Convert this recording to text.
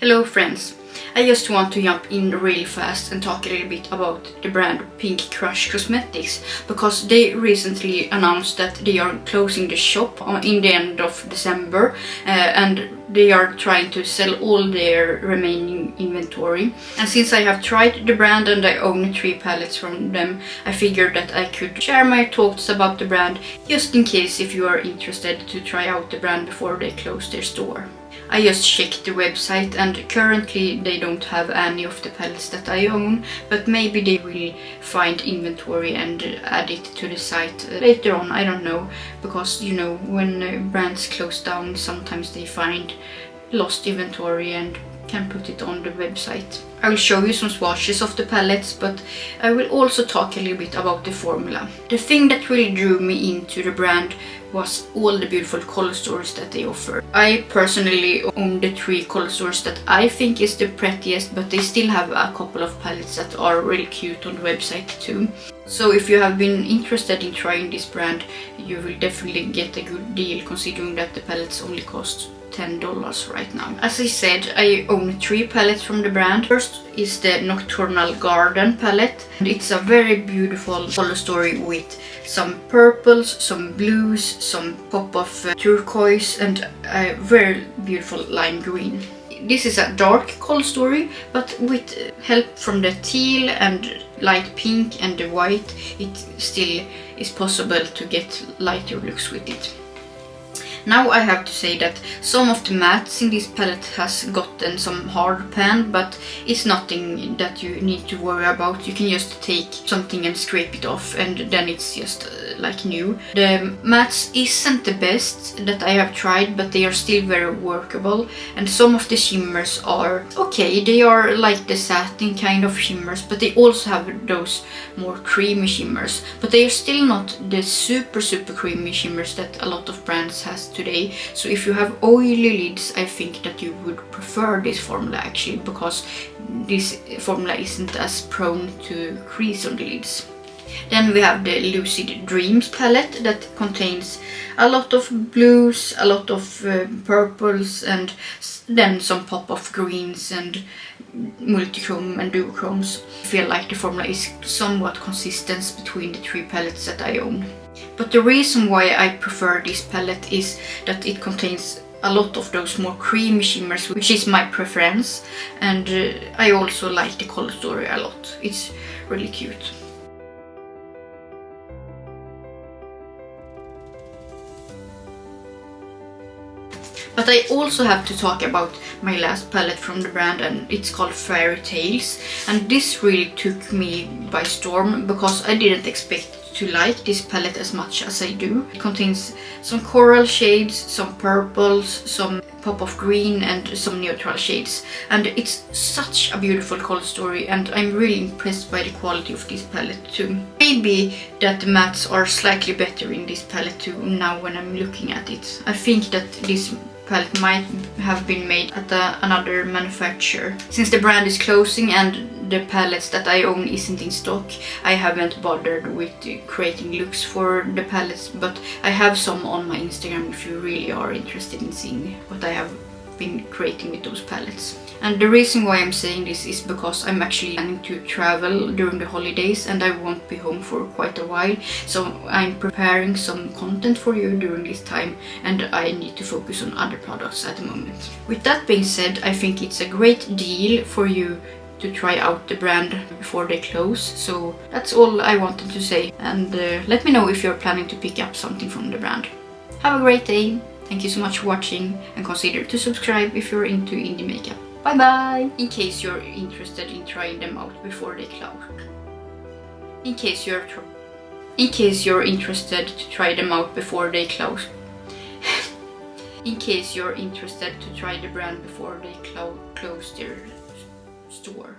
Hello friends, I just want to jump in really fast and talk a little bit about the brand Pink Crush Cosmetics, because they recently announced that they are closing the shop in the end of December and they are trying to sell all their remaining inventory. And since I have tried the brand and I own 3 palettes from them, I figured that I could share my thoughts about the brand just in case if you are interested to try out the brand before they close their store. I just checked the website and currently they don't have any of the palettes that I own, but maybe they will find inventory and add it to the site later on, I don't know, because you know, when brands close down sometimes they find lost inventory and can put it on the website. I will show you some swatches of the palettes, but I will also talk a little bit about the formula. The thing that really drew me into the brand was all the beautiful color stories that they offer. I personally own the 3 color stories that I think is the prettiest, but they still have a couple of palettes that are really cute on the website too. So if you have been interested in trying this brand, you will definitely get a good deal considering that the palettes only cost $10 right now. As I said, I own 3 palettes from the brand. First is the Nocturne Garden palette. And it's a very beautiful color story with some purples, some blues, some pop of turquoise and a very beautiful lime green. This is a dark color story, but with help from the teal and light pink and the white, it still is possible to get lighter looks with it. Now I have to say that some of the mattes in this palette has gotten some hard pan, but it's nothing that you need to worry about. You can just take something and scrape it off and then it's just like new. The mattes isn't the best that I have tried, but they are still very workable, and some of the shimmers are okay. They are like the satin kind of shimmers, but they also have those more creamy shimmers, but they are still not the super creamy shimmers that a lot of brands has today. So if you have oily lids, I think that you would prefer this formula actually, because this formula isn't as prone to crease on the lids. Then we have the Lucid Dreams palette that contains a lot of blues, a lot of purples, and then some pop of greens and multichrome and duochromes. I feel like the formula is somewhat consistent between the 3 palettes that I own. But the reason why I prefer this palette is that it contains a lot of those more creamy shimmers, which is my preference, and I also like the color story a lot. It's really cute. But I also have to talk about my last palette from the brand, and it's called Fairy Tales. And this really took me by storm because I didn't expect to like this palette as much as I do. It contains some coral shades, some purples, some pop of green and some neutral shades. And it's such a beautiful color story, and I'm really impressed by the quality of this palette too. Maybe that the mattes are slightly better in this palette too now when I'm looking at it. I think that this palette might have been made at another manufacturer. Since the brand is closing and the palettes that I own isn't in stock, I haven't bothered with creating looks for the palettes, but I have some on my Instagram if you really are interested in seeing what I have been creating with those palettes. And the reason why I'm saying this is because I'm actually planning to travel during the holidays and I won't be home for quite a while, so I'm preparing some content for you during this time and I need to focus on other products at the moment. With that being said, I think it's a great deal for you to try out the brand before they close, so that's all I wanted to say, and let me know if you're planning to pick up something from the brand. Have a great day, thank you so much for watching, and consider to subscribe if you're into indie makeup. Bye bye! In case you're interested in trying them out before they close. In case you're interested to try them out before they close. In case you're interested to try the brand before they close their store.